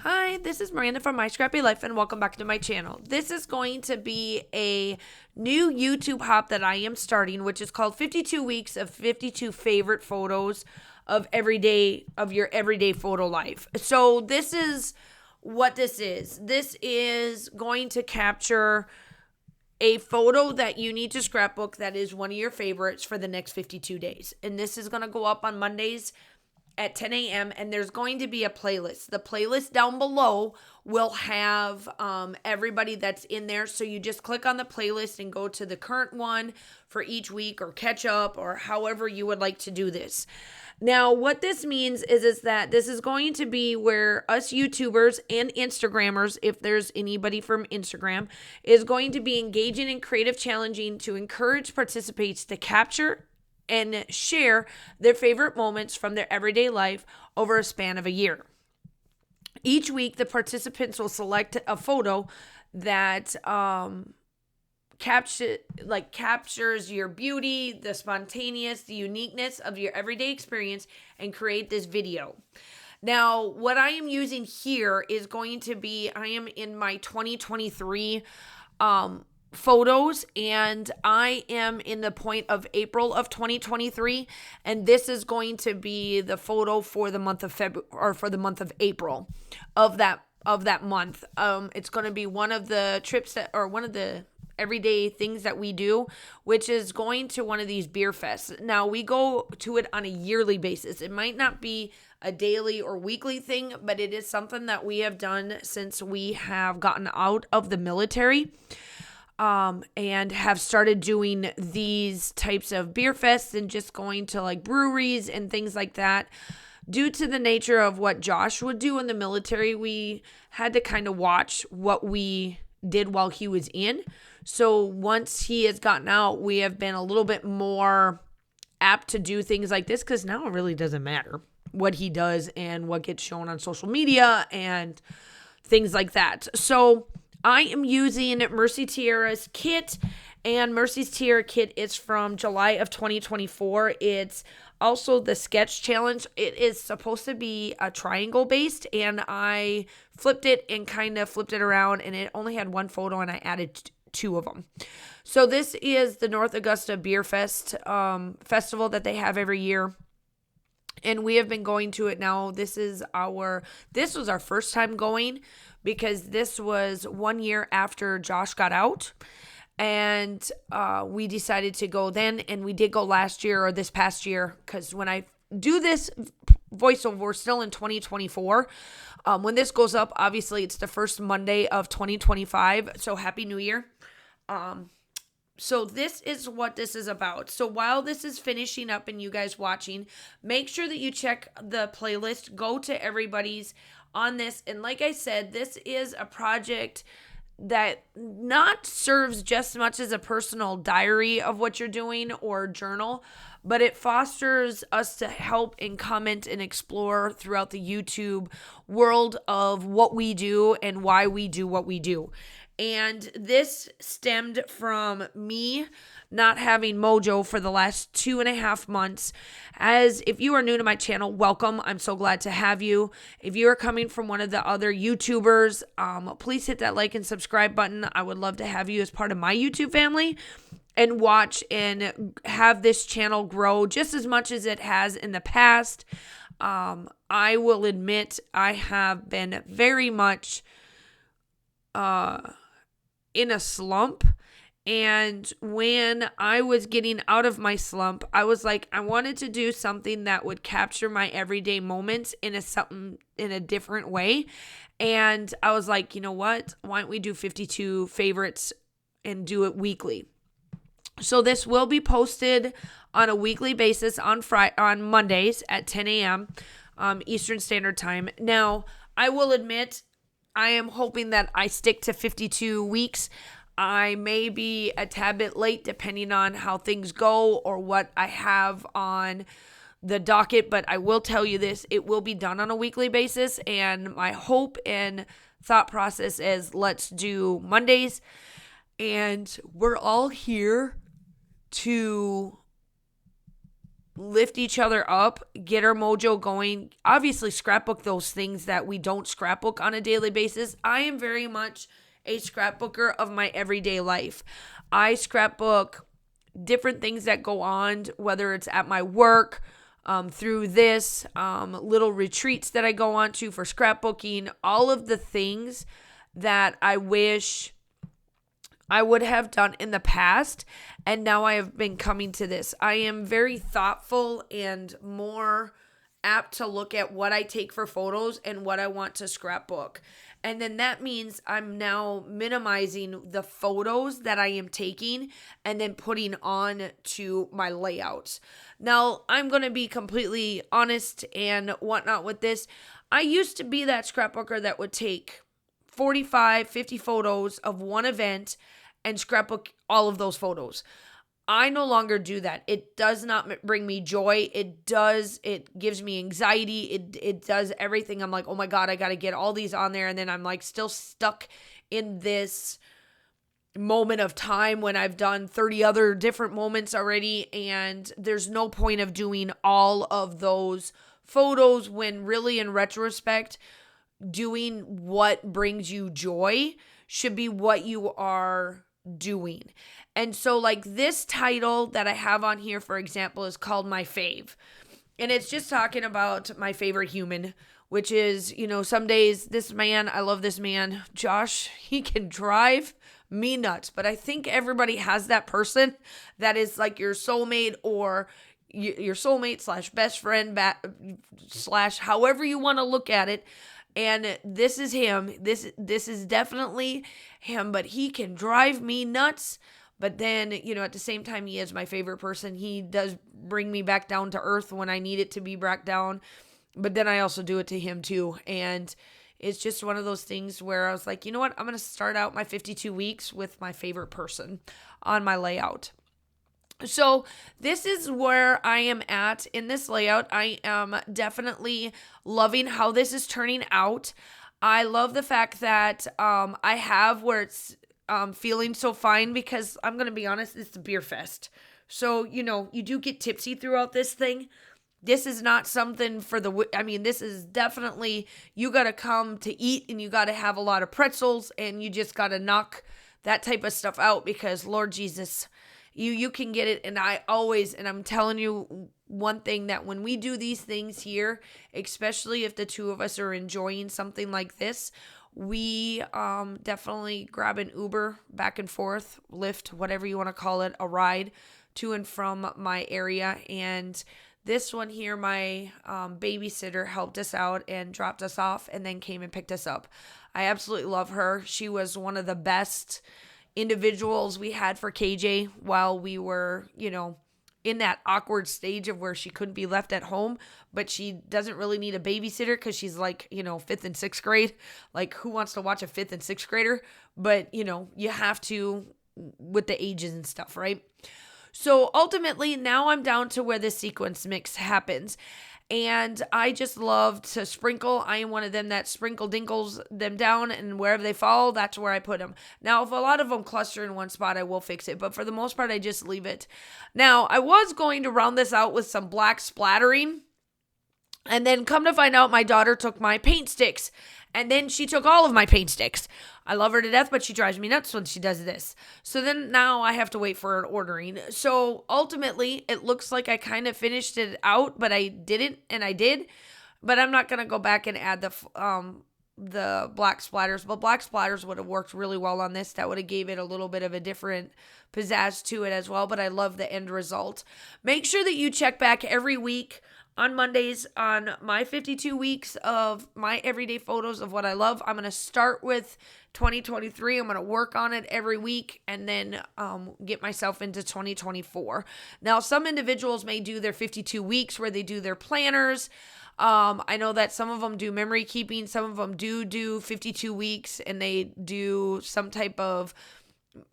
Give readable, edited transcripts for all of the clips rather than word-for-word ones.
Hi, this is Miranda from My Scrappy Life and welcome back to my channel. This is going to be a new YouTube hop that I am starting, which is called 52 Weeks of 52 Favorite Photos of your everyday photo life. So this is what this is. This is going to capture a photo that you need to scrapbook that is one of your favorites for the next 52 days. And this is going to go up on Mondays at 10 a.m. and there's going to be a playlist. The playlist down below will have everybody that's in there. So you just click on the playlist and go to the current one for each week or catch up or however you would like to do this. Now, what this means is that this is going to be where us YouTubers and Instagrammers, if there's anybody from Instagram, is going to be engaging in creative challenging to encourage participants to capture and share their favorite moments from their everyday life over a span of a year. Each week, the participants will select a photo that captures your beauty, the spontaneous, the uniqueness of your everyday experience, and create this video. Now, what I am using here is going to be, I am in my 2023 photos, and I am in the point of April of 2023, and this is going to be the photo for the month of February or for the month of April of that month. It's going to be one of the trips one of the everyday things that we do, which is going to one of these beer fests. Now, we go to it on a yearly basis. It might not be a daily or weekly thing, but it is something that we have done since we have gotten out of the military. And have started doing these types of beer fests and just going to like breweries and things like that. Due to the nature of what Josh would do in the military, we had to kind of watch what we did while he was in. So once he has gotten out, we have been a little bit more apt to do things like this because now it really doesn't matter what he does and what gets shown on social media and things like that. So I am using Mercy Tiara's kit, and Mercy's Tiara kit is from July of 2024. It's also the sketch challenge. It is supposed to be a triangle based, and I flipped it and kind of flipped it around, and it only had one photo, and I added two of them. So this is the North Augusta Beer Fest festival that they have every year. And we have been going to it now. This was our first time going because this was 1 year after Josh got out. And we decided to go then. And we did go last year or this past year because when I do this voiceover, we're still in 2024. When this goes up, obviously it's the first Monday of 2025. So Happy New Year. So this is what this is about. So while this is finishing up and you guys watching, make sure that you check the playlist. Go to everybody's on this. And like I said, this is a project that not serves just much as a personal diary of what you're doing or journal, but it fosters us to help and comment and explore throughout the YouTube world of what we do and why we do what we do. And this stemmed from me not having mojo for the last 2.5 months. As if you are new to my channel, welcome. I'm so glad to have you. If you are coming from one of the other YouTubers, please hit that like and subscribe button. I would love to have you as part of my YouTube family and watch and have this channel grow just as much as it has in the past. I will admit I have been very much in a slump, and when I was getting out of my slump, I was like, I wanted to do something that would capture my everyday moments in a different way. And I was like, you know what? Why don't we do 52 favorites and do it weekly? So this will be posted on a weekly basis on Mondays at 10 a.m. Eastern Standard Time. Now, I will admit, I am hoping that I stick to 52 weeks. I may be a tad bit late depending on how things go or what I have on the docket, but I will tell you this, it will be done on a weekly basis, and my hope and thought process is let's do Mondays, and we're all here to lift each other up, get our mojo going. Obviously, scrapbook those things that we don't scrapbook on a daily basis. I am very much a scrapbooker of my everyday life. I scrapbook different things that go on, whether it's at my work, through this, little retreats that I go on to for scrapbooking, all of the things that I wish I would have done in the past, and now I have been coming to this. I am very thoughtful and more apt to look at what I take for photos and what I want to scrapbook. And then that means I'm now minimizing the photos that I am taking and then putting on to my layouts. Now, I'm going to be completely honest and whatnot with this. I used to be that scrapbooker that would take 45, 50 photos of one event and scrapbook all of those photos. I no longer do that. It does not bring me joy. It gives me anxiety. It does everything. I'm like, oh my God, I got to get all these on there. And then I'm like still stuck in this moment of time when I've done 30 other different moments already. And there's no point of doing all of those photos when really in retrospect, doing what brings you joy should be what you are doing. And so like this title that I have on here, for example, is called My Fave. And it's just talking about my favorite human, which is, some days this man, I love this man, Josh, he can drive me nuts. But I think everybody has that person that is like your soulmate or your soulmate / best friend / however you want to look at it. And this is him. This is definitely him, but he can drive me nuts. But then, at the same time, he is my favorite person. He does bring me back down to earth when I need it to be brought down. But then I also do it to him too. And it's just one of those things where I was like, you know what? I'm going to start out my 52 weeks with my favorite person on my layout. So this is where I am at in this layout. I am definitely loving how this is turning out. I love the fact that I have where it's feeling so fine because I'm going to be honest, it's a beer fest. So, you do get tipsy throughout this thing. This is not something for this is definitely, you got to come to eat and you got to have a lot of pretzels and you just got to knock that type of stuff out because Lord Jesus, you can get it. And I'm telling you one thing, that when we do these things here, especially if the two of us are enjoying something like this, we definitely grab an Uber back and forth, Lyft, whatever you want to call it, a ride to and from my area. And this one here, my babysitter helped us out and dropped us off and then came and picked us up. I absolutely love her. She was one of the best individuals we had for KJ while we were, in that awkward stage of where she couldn't be left at home, but she doesn't really need a babysitter because she's like, 5th and 6th grade. Like, who wants to watch a 5th and 6th grader? But, you have to with the ages and stuff, right? So ultimately, now I'm down to where the sequence mix happens. And I just love to sprinkle. I am one of them that sprinkle dinkles them down, and wherever they fall, that's where I put them. Now, if a lot of them cluster in one spot, I will fix it. But for the most part, I just leave it. Now, I was going to round this out with some black splattering. And then come to find out, my daughter took my paint sticks. And then she took all of my paint sticks. I love her to death, but she drives me nuts when she does this. So then now I have to wait for an ordering. So ultimately, it looks like I kind of finished it out, but I didn't, and I did. But I'm not going to go back and add the black splatters. But black splatters would have worked really well on this. That would have gave it a little bit of a different pizzazz to it as well. But I love the end result. Make sure that you check back every week on Mondays on my 52 weeks of my everyday photos of what I love. I'm going to start with 2023. I'm going to work on it every week and then get myself into 2024. Now, some individuals may do their 52 weeks where they do their planners. I know that some of them do memory keeping. Some of them do 52 weeks and they do some type of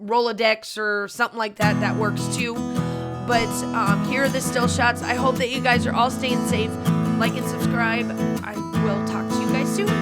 Rolodex or something like that. That works too. But here are the still shots. I hope that you guys are all staying safe. Like and subscribe. I will talk to you guys soon.